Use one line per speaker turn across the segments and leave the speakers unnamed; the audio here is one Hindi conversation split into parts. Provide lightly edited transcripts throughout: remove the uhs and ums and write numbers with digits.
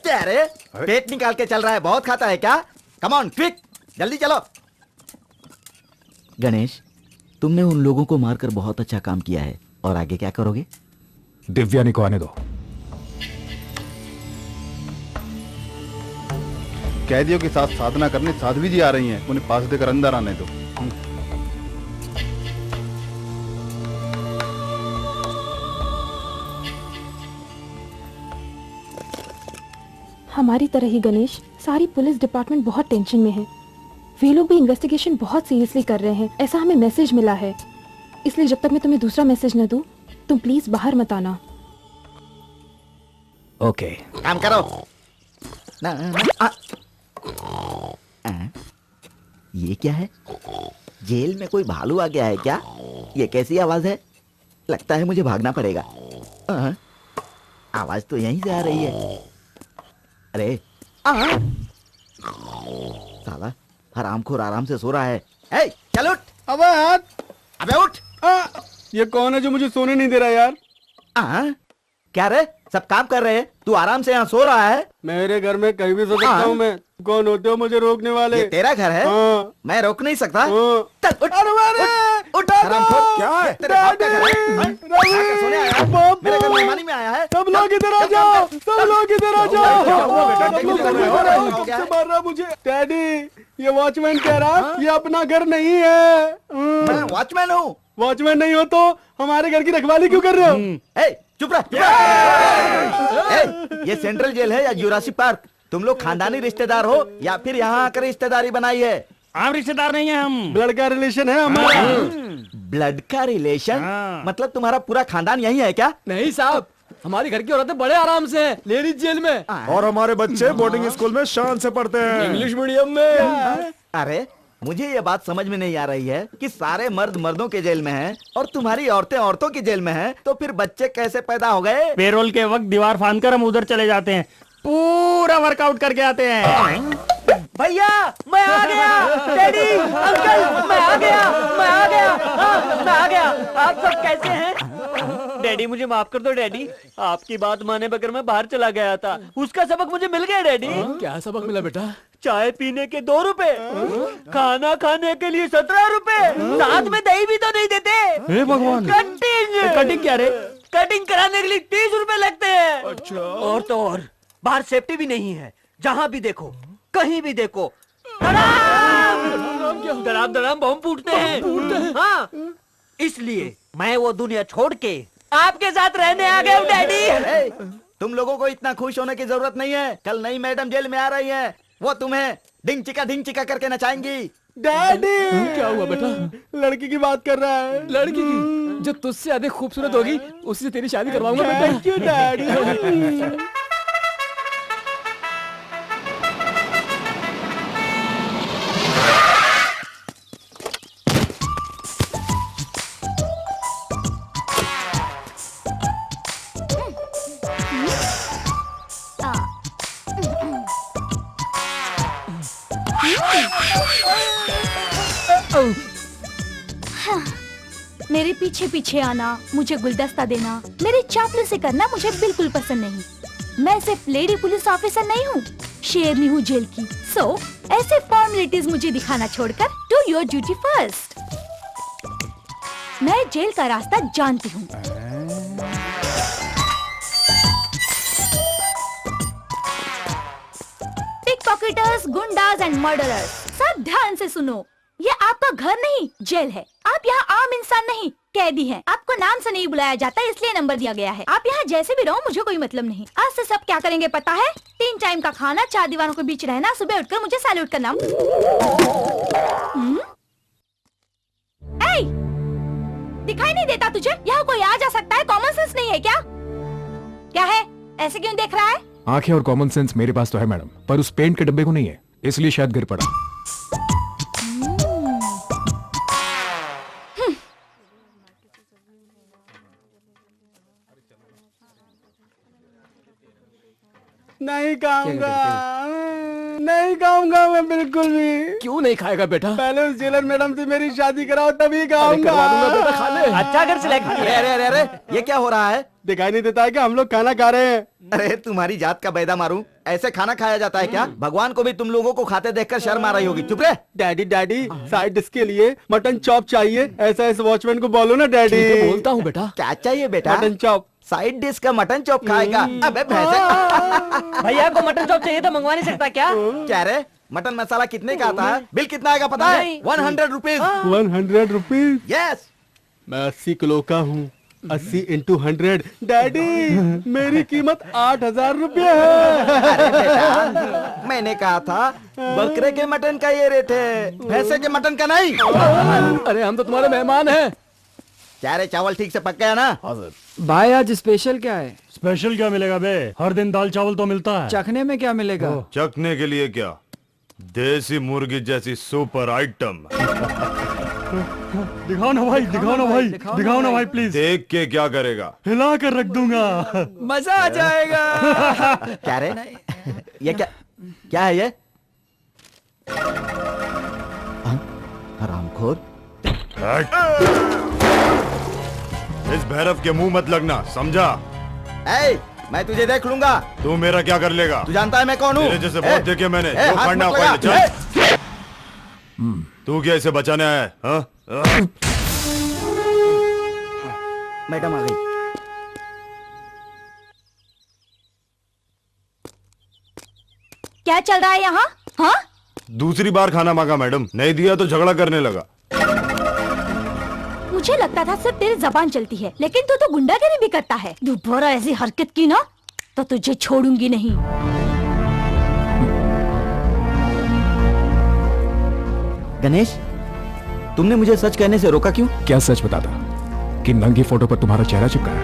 क्या रे, पेट निकाल के चल रहा है, बहुत खाता है क्या? कम ऑन क्विक, जल्दी चलो। गणेश, तुमने उन लोगों को मारकर बहुत अच्छा काम किया है, और आगे क्या करोगे?
दिव्यानी को आने दो।
कैदियों के साथ साधना करने साध्वी जी आ रही हैं, उन्हें पास देकर अंदर आने दो।
हमारी तरह ही गणेश, सारी पुलिस डिपार्टमेंट बहुत टेंशन में है। वे लोग भी इन्वेस्टिगेशन बहुत सीरियसली कर रहे हैं, ऐसा हमें मैसेज मिला है। इसलिए जब तक मैं तुम्हें दूसरा मैसेज न दूं, तुम प्लीज बाहर मत आना।
ओके,
काम करो ना, ये क्या है? जेल में कोई भालू आ गया है क्या? ये कैसी आवाज है? लगता है मुझे भागना पड़ेगा। आवाज तो यहीं से आ रही है। अरे साला हरामखोर आराम से सो रहा है। ए, चल उठ।
अबे यार,
अबे उठ।
ये कौन है जो मुझे सोने नहीं दे रहा यार?
क्या रे, सब काम कर रहे हैं, तू आराम से यहाँ सो रहा है?
मेरे घर में कहीं भी सो सकता हूँ मैं। कौन होते हो मुझे रोकने वाले?
ये तेरा घर है?
हाँ।
मैं रोक नहीं सकता।
हाँ।
चल उठ, उठ, हरामखोर।
क्या है?
तेरे बाप का घर है? हाँ? आके सोने आया है? मेरे घर मेहमानी में आया है?
सब लोग इधर आ जाओ, सब लोग इधर आ जाओ। सब लोग मार रहा मुझे। डैडी, ये वॉचमैन कह रहा ये अपना घर नहीं है।
मैं वॉचमैन हूँ।
वॉचमैन नहीं हो तो हमारे घर की रखवाली क्यों कर रहे हो?
चुप रह। ये सेंट्रल जेल है या जुरासिक पार्क? तुम लोग खानदानी रिश्तेदार हो या फिर यहाँ आकर रिश्तेदारी बनाई है?
आप रिश्तेदार नहीं है, हम
ब्लड का रिलेशन है हमारा।
ब्लड का रिलेशन? मतलब तुम्हारा पूरा खानदान यही है क्या?
नहीं साहब, हमारी घर की औरतें बड़े आराम से हैं, लेडीज जेल में।
और हमारे बच्चे बोर्डिंग स्कूल में शान से पढ़ते हैं,
इंग्लिश मीडियम में।
अरे मुझे ये बात समझ में नहीं आ रही है कि सारे मर्द मर्दों के जेल में हैं और तुम्हारी औरतें औरतों की जेल में हैं, तो फिर बच्चे कैसे पैदा हो गए?
पेरोल के वक्त दीवार फांदकर हम उधर चले जाते हैं, पूरा वर्कआउट करके आते हैं।
भैया मैं आ गया, डैडी, अंकल मैं आ गया, मैं आ गया, मैं आ गया। आप सब कैसे हैं? डैडी मुझे माफ कर दो डैडी, आपकी बात माने बगैर मैं बाहर चला गया था, उसका सबक मुझे मिल गया डैडी। क्या सबक मिला बेटा? चाय पीने के 2 रुपए, खाना खाने के लिए 17 रुपए, साथ में दही भी तो नहीं देते।
हे भगवान,
कटिंग क्या रे? कटिंग कराने के लिए 30 रुपए लगते हैं। अच्छा। और तो और बाहर सेफ्टी भी नहीं है, जहाँ भी देखो कहीं भी देखो धड़ाम धड़ाम बम फूटते हैं। हाँ, इसलिए मैं वो दुनिया छोड़ के आपके साथ रहने आ गया हूँ डैडी।
तुम लोगों को इतना खुश होने की जरूरत नहीं है। कल नई मैडम जेल में आ रही है, वो तुम्हें ढिंग चिका करके नचाएंगी।
डैडी,
क्या हुआ बेटा?
लड़की की बात कर रहा है।
लड़की की जो तुझसे अधिक खूबसूरत होगी उसी से तेरी शादी करवाऊंगा बेटा।
Thank you daddy.
मेरे पीछे पीछे आना, मुझे गुलदस्ता देना, मेरी चापलूसी करना मुझे बिल्कुल पसंद नहीं। मैं सिर्फ लेडी पुलिस ऑफिसर नहीं हूँ, शेरनी हूँ जेल की। सो ऐसे फॉर्मेलिटीज मुझे दिखाना छोड़कर डू योर ड्यूटी फर्स्ट। मैं जेल का रास्ता जानती हूँ। पिक पॉकेटर्स, गुंडाज एंड मर्डरर्स, सब ध्यान से सुनो। ये आपका घर नहीं, जेल है। आप यहाँ आम इंसान नहीं, कैदी हैं। आपको नाम से नहीं बुलाया जाता, इसलिए नंबर दिया गया है। आप यहाँ जैसे भी रहो, मुझे कोई मतलब नहीं। आज से सब क्या करेंगे पता है? 3 टाइम का खाना, 4 दीवारों के बीच रहना, सुबह उठकर मुझे सैल्यूट करना। दिखाई नहीं देता तुझे? यहाँ कोई आ जा सकता है, कॉमन सेंस नहीं है क्या? क्या है, ऐसे क्यों देख रहा है?
आंखें और कॉमन सेंस मेरे पास तो है मैडम, पर उस पेंट के डब्बे को नहीं है, इसलिए शायद गिर पड़ा।
नहीं खाऊंगा, नहीं खाऊंगा मैं बिल्कुल भी।
क्यों नहीं खाएगा बेटा?
पहले उस जेलर मैडम से मेरी शादी कराओ तभी खाऊंगा।
करवा दूंगा बेटा, खा ले।
अच्छा घर सिलेक्ट किया।
अरे ये क्या हो रहा है?
दिखाई नहीं देता है कि हम लोग खाना खा रहे हैं?
अरे तुम्हारी जात का बैदा मारूं, ऐसे खाना खाया जाता है क्या? भगवान को भी तुम लोगों को खाते देखकर शर्म आ रही होगी। चुप रहे।
डैडी डैडी साइड डिश के लिए मटन चॉप चाहिए, ऐसा इस वॉचमैन को बोलो ना डैडी।
बोलता हूँ बेटा।
क्या चाहिए बेटा?
Mutton chop.
साइड डिश का मटन चॉप खाएगा? अबे भैंसे।
भैया को मटन चॉप चाहिए तो मंगवा नहीं सकता क्या?
क्या रे, मटन मसाला कितने का आता है? बिल कितना आएगा पता है?
नहीं।
100 रुपीज।
100 रुपीज?
यस।
मैं 80 किलो का हूँ। 80 into 100। डैडी मेरी कीमत 8,000 रुपये है।
अरे बेटा, मैंने कहा था बकरे के मटन का ये रेट है, भैंसे के मटन का नहीं।
अरे हम तो तुम्हारे मेहमान हैं।
क्या रे, चावल ठीक से पक गया ना?
भाई आज स्पेशल क्या है?
स्पेशल क्या मिलेगा बे? हर दिन दाल चावल तो मिलता है।
चखने में क्या मिलेगा?
चखने के लिए क्या, देसी मुर्गी जैसी सुपर आइटम।
दिखाओ ना भाई, दिखाओ ना भाई, दिखाओ ना भाई प्लीज।
देख के क्या करेगा?
हिला कर रख दूंगा।
मजा आ जाएगा।
क्या रे, ये क्या क्या है ये? हरामखोर।
इस भैरव के मुंह मत लगना, समझा?
ए, मैं तुझे देख लूंगा।
तू मेरा क्या कर लेगा?
तू जानता है मैं कौन हूँ?
तेरे जैसे बहुत देखे मैंने। जो
हाथ
करना
मत
पहले
लगा।
चल। तू क्या इसे बचाने आया है? हाँ?
मैडम आ गई।
क्या चल रहा है यहाँ? हाँ?
दूसरी बार खाना मांगा मैडम, नहीं दिया तो झगड़ा करने लगा।
मुझे लगता था सिर्फ तेरी जबान चलती है, लेकिन तू तो गुंडागिरी भी करता है। दोबारा ऐसी हरकत की ना तो तुझे छोड़ूंगी नहीं।
गणेश, तुमने मुझे सच कहने से रोका क्यों?
क्या सच बताता कि नंगी फोटो पर तुम्हारा चेहरा चिपका है?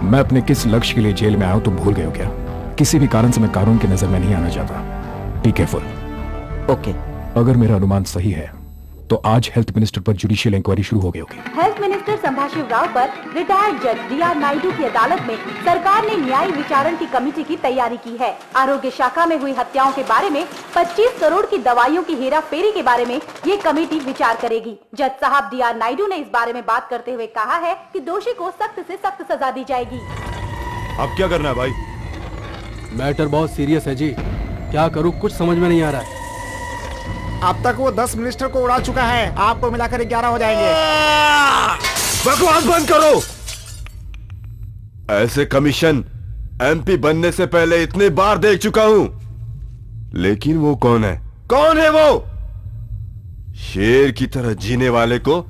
मैं अपने किस लक्ष्य के लिए जेल में आया हूं तुम भूल गए हो क्या? किसी भी कारण से मैं कानून की नजर में नहीं आना चाहता। Be careful.
ओके।
अगर मेरा अनुमान सही है तो आज हेल्थ मिनिस्टर पर जुडिशियल इंक्वायरी शुरू हो गई होगी।
हेल्थ मिनिस्टर संभाशिव राव पर रिटायर्ड जज डी.आर. नायडू की अदालत में सरकार ने न्यायिक विचारण की कमेटी की तैयारी की है। आरोग्य शाखा में हुई हत्याओं के बारे में 25 करोड़ की दवाइयों की हेराफेरी के बारे में ये कमेटी विचार करेगी। जज साहब डी.आर. नायडू ने इस बारे में बात करते हुए कहा है कि दोषी को सख्त से सख्त सजा दी जाएगी।
अब क्या करना है भाई?
मैटर बहुत सीरियस है जी, क्या करूँ कुछ समझ में नहीं आ रहा है।
अब तक वो 10 मिनिस्टर को उड़ा चुका है, आपको मिलाकर 11 हो जाएंगे।
बकवास बंद करो। ऐसे कमीशन एमपी बनने से पहले इतने बार देख चुका हूं, लेकिन वो कौन है? कौन है वो? शेर की तरह जीने वाले को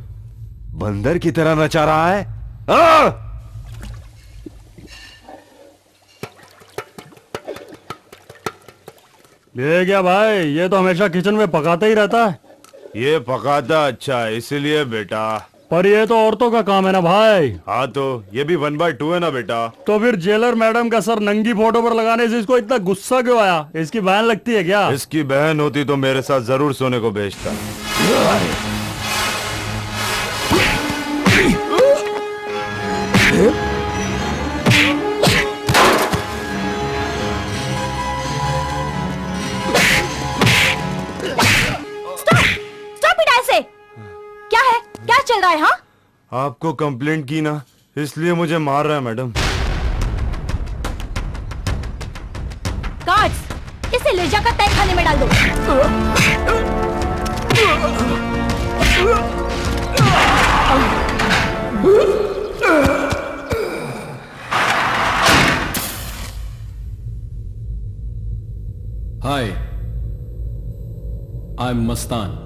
बंदर की तरह नचा रहा है। हाँ?
ये क्या भाई, ये तो हमेशा किचन में पकाता ही रहता है।
ये पकाता अच्छा है इसलिए बेटा।
पर ये तो औरतों का काम है ना भाई।
हाँ तो ये भी 1/2 है ना बेटा।
तो फिर जेलर मैडम का सर नंगी फोटो पर लगाने से इसको इतना गुस्सा क्यों आया? इसकी बहन लगती है क्या?
इसकी बहन होती तो मेरे साथ जरूर सोने को भेजता।
क्या है, क्या चल रहा है? हाँ,
आपको कंप्लेंट की ना, इसलिए मुझे मार रहा है मैडम।
गार्ड्स, इसे ले जाकर तय खाने में डाल दो।
हाय, आई एम मस्तान।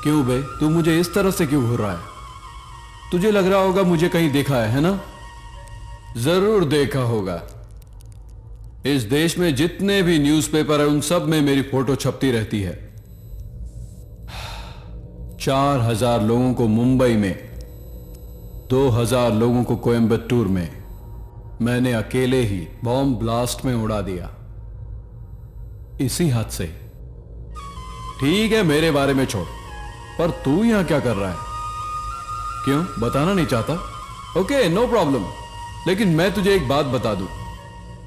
क्यों बे, तू मुझे इस तरह से क्यों घूर रहा है? तुझे लग रहा होगा मुझे कहीं देखा है ना? जरूर देखा होगा। इस देश में जितने भी न्यूज़पेपर है उन सब में मेरी फोटो छपती रहती है। 4000 लोगों को मुंबई में, 2000 लोगों को कोयम्बटूर में मैंने अकेले ही बॉम्ब ब्लास्ट में उड़ा दिया, इसी हाथ से। ठीक है, मेरे बारे में छोड़, पर तू यहां क्या कर रहा है? क्यों, बताना नहीं चाहता? Okay, no problem. लेकिन मैं तुझे एक बात बता दूं,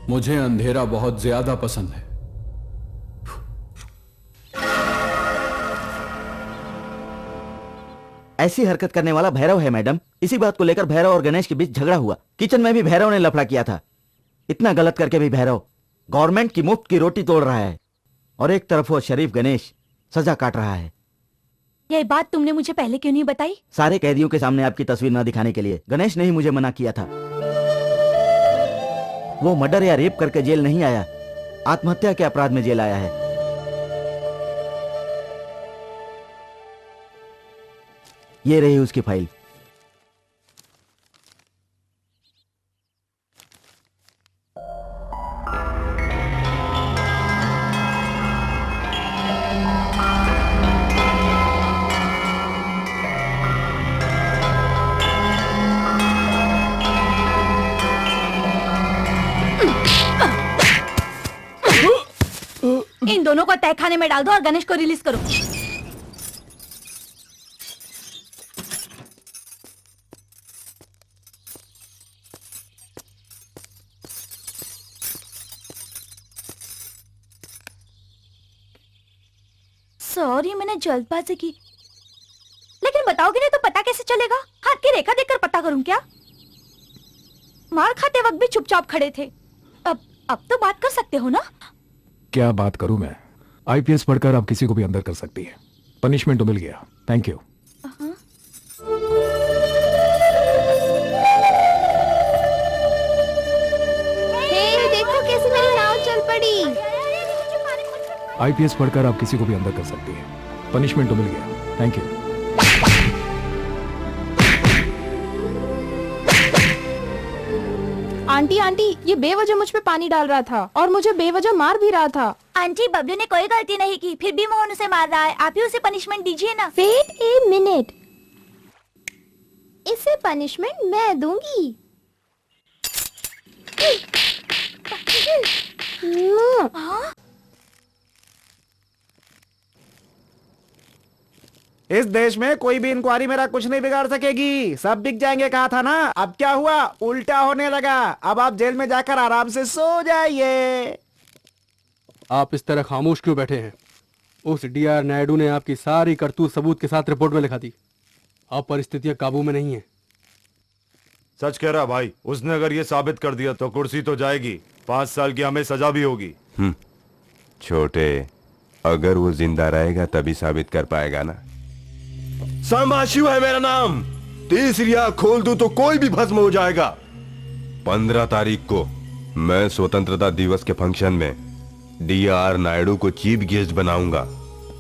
मुझे अंधेरा बहुत ज्यादा पसंद है।
ऐसी हरकत करने वाला भैरव है मैडम। इसी बात को लेकर भैरव और गणेश के बीच झगड़ा हुआ। किचन में भी भैरव ने लफड़ा किया था। इतना गलत करके भी भैरव गवर्नमेंट की मुफ्त की रोटी तोड़ रहा है और एक तरफ वो शरीफ गणेश सजा काट रहा है।
ये बात तुमने मुझे पहले क्यों नहीं बताई?
सारे कैदियों के सामने आपकी तस्वीर न दिखाने के लिए। गणेश ने ही मुझे मना किया था। वो मर्डर या रेप करके जेल नहीं आया, आत्महत्या के अपराध में जेल आया है। ये रही उसकी फाइल।
इन दोनों को तहखाने में डाल दो और गणेश को रिलीज करो। सॉरी, मैंने जल्दबाजी की। लेकिन बताओगे नहीं तो पता कैसे चलेगा? हाथ की रेखा देखकर पता करूं क्या? मार खाते वक्त भी चुपचाप खड़े थे। अब तो बात कर सकते हो ना?
क्या बात करूं मैं? आईपीएस पढ़कर आप किसी को भी अंदर कर सकती है। पनिशमेंट तो मिल गया। Thank you.
देखो कैसे मेरी नाव चल पड़ी।
आईपीएस पढ़कर आप किसी को भी अंदर कर सकती है। पनिशमेंट तो मिल गया। Thank you.
आंटी आंटी, ये बेवजह मुझ पे पानी डाल रहा था और मुझे बेवजह मार भी रहा था।
आंटी, बबलू ने कोई गलती नहीं की, फिर भी मोहन उसे मार रहा है। आप ही उसे पनिशमेंट दीजिए ना।
वेट ए मिनट, इसे पनिशमेंट मैं दूंगी।
इस देश में कोई भी इंक्वायरी मेरा कुछ नहीं बिगाड़ सकेगी। सब बिक जाएंगे कहा था ना। अब क्या हुआ? उल्टा होने लगा। अब आप जेल में जाकर आराम से सो जाइए।
आप इस तरह खामोश क्यों बैठे हैं? उस डीआर नायडू ने आपकी सारी करतूत सबूत के साथ रिपोर्ट में लिखा दी। अब परिस्थितियां काबू में नहीं है।
सच कह रहा भाई। उसने अगर ये साबित कर दिया तो कुर्सी तो जाएगी, 5 साल की हमें सजा भी होगी। छोटे, अगर वो जिंदा रहेगा तभी साबित कर पाएगा ना। संभाषु है मेरा नाम। तीसरी आंख खोल दूं तो कोई भी भस्म हो जाएगा। 15 तारीख को मैं स्वतंत्रता दिवस के फंक्शन में डीआर नायडू को चीफ गेस्ट बनाऊंगा।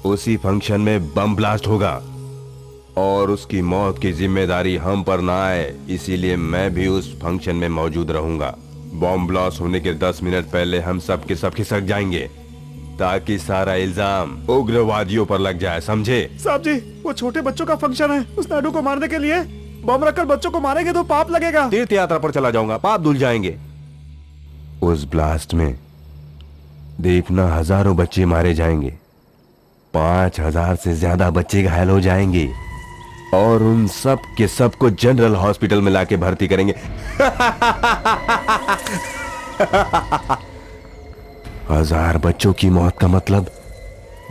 उसी फंक्शन में बम ब्लास्ट होगा और उसकी मौत की जिम्मेदारी हम पर ना आए, इसीलिए मैं भी उस फंक्शन में मौजूद रहूंगा। बम ब्लास्ट होने के 10 मिनट पहले हम सब के सब खिसक जाएंगे ताकि सारा इल्जाम उग्रवादियों पर लग जाए, समझे?
साहब जी, वो छोटे बच्चों का फंक्शन है। उस नायडू को मारने के लिए बम रखकर बच्चों को मारेंगे तो पाप लगेगा।
तीर्थ यात्रा पर चला जाऊंगा, पाप धुल जाएंगे। उस ब्लास्ट में देखना हजारों बच्चे मारे जाएंगे, 5000 से ज्यादा बच्चे घायल हो जाएंगे और उन सब के सब को जनरल हॉस्पिटल में लाके भर्ती करेंगे। 1000 बच्चों की मौत का मतलब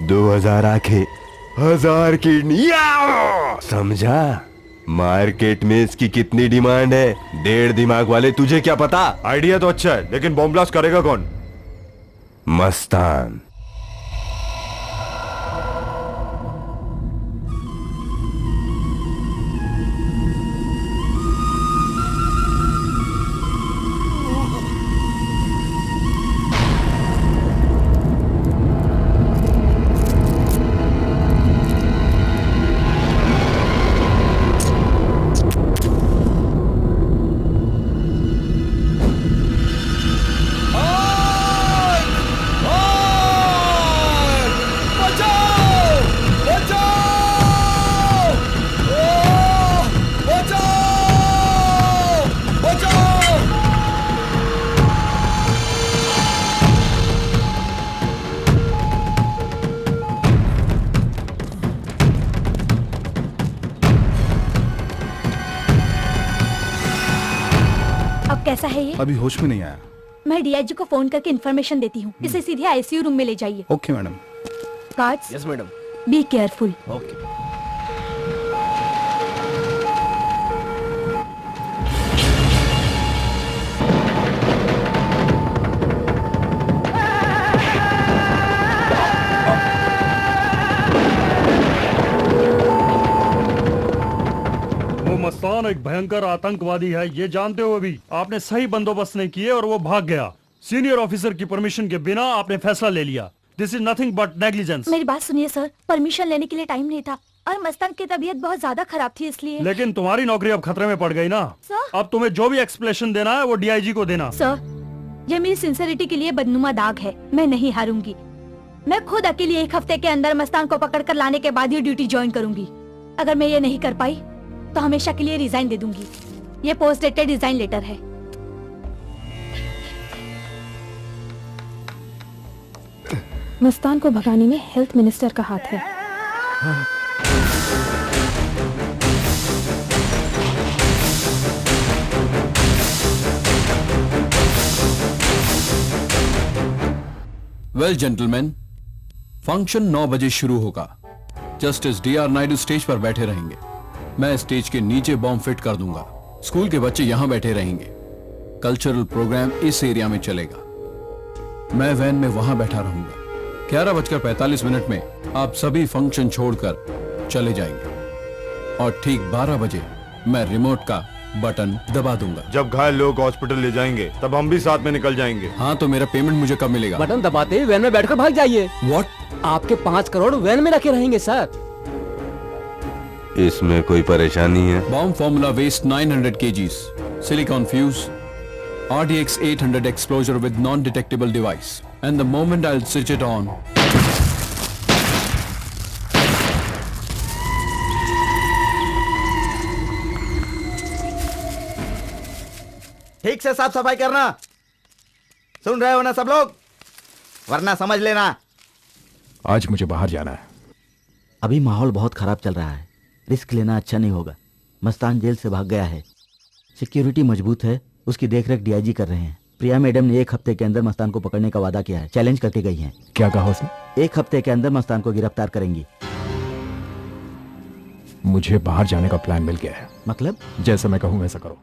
2000 आंखें, 1000 किडनियां, समझा? मार्केट में इसकी कितनी डिमांड है? 1.5 दिमाग वाले, तुझे क्या पता?
आइडिया तो अच्छा है, लेकिन बॉम्ब ब्लास्ट करेगा कौन?
मस्तान।
कैसा है ये?
अभी होश में नहीं आया।
मैं डीआईजी को फोन करके इन्फॉर्मेशन देती हूँ। इसे सीधे आईसीयू रूम में ले जाइए।
Okay madam.
Guards,
yes madam.
Be careful.
Okay.
Mastan एक भयंकर आतंकवादी है, ये जानते हुए भी आपने सही बंदोबस्त नहीं किए और वो भाग गया। सीनियर ऑफिसर की परमिशन के बिना आपने फैसला ले लिया। This is nothing but negligence.
मेरी बात सुनिए सर, परमिशन लेने के लिए टाइम नहीं था और मस्तान की तबीयत बहुत ज्यादा खराब थी इसलिए।
लेकिन तुम्हारी नौकरी अब खतरे में पड़ गई ना।
सर?
अब तुम्हें जो भी एक्सप्लेनेशन देना है वो डीआईजी को देना।
सर, ये मेरी सिंसियरिटी के लिए बदनुमा दाग है, मैं नहीं हारूंगी। मैं खुद अकेली 1 हफ्ते के अंदर मस्तान को पकड़ कर लाने के बाद ही ड्यूटी ज्वाइन करूंगी। अगर मैं ये नहीं कर पाई तो हमेशा के लिए रिजाइन दे दूंगी। ये पोस्ट डेटेड रिजाइन लेटर है।
मस्तान को भगाने में हेल्थ मिनिस्टर का हाथ है।
वेल जेंटलमैन, फंक्शन 9 बजे शुरू होगा। जस्टिस डीआर नायडू स्टेज पर बैठे रहेंगे। मैं स्टेज के नीचे बॉम्ब फिट कर दूंगा। स्कूल के बच्चे यहां बैठे रहेंगे। कल्चरल प्रोग्राम इस एरिया में चलेगा। मैं वैन में वहां बैठा रहूंगा। 11:45 में आप सभी फंक्शन छोड़कर चले जाएंगे और ठीक 12 बजे मैं रिमोट का बटन दबा दूंगा।
जब घायल लोग हॉस्पिटल ले जाएंगे तब हम भी साथ में निकल जाएंगे।
हाँ, तो मेरा पेमेंट मुझे कब मिलेगा?
बटन दबाते ही वैन में बैठकर भाग जाइए।
व्हाट?
आपके 5 करोड़ वैन में रखे रहेंगे सर।
इसमें कोई परेशानी है?
Bomb formula waste 900 kgs, silicon fuse, RDX 800 exposure with non-detectable device. And the moment I'll switch it on,
ठीक से साफ सफाई करना। सुन रहे हो ना सब लोग, वरना समझ लेना।
आज मुझे बाहर जाना है।
अभी माहौल बहुत खराब चल रहा है, रिस्क लेना अच्छा नहीं होगा। मस्तान जेल से भाग गया है, सिक्योरिटी मजबूत है, उसकी देखरेख डीआईजी कर रहे हैं। प्रिया मैडम ने 1 हफ्ते के अंदर मस्तान को पकड़ने का वादा किया है, चैलेंज करके गई हैं।
क्या कहा उसने?
1 हफ्ते के अंदर मस्तान को गिरफ्तार करेंगी।
मुझे बाहर जाने का प्लान मिल गया है।
मतलब?
जैसा मैं कहूं वैसा करो।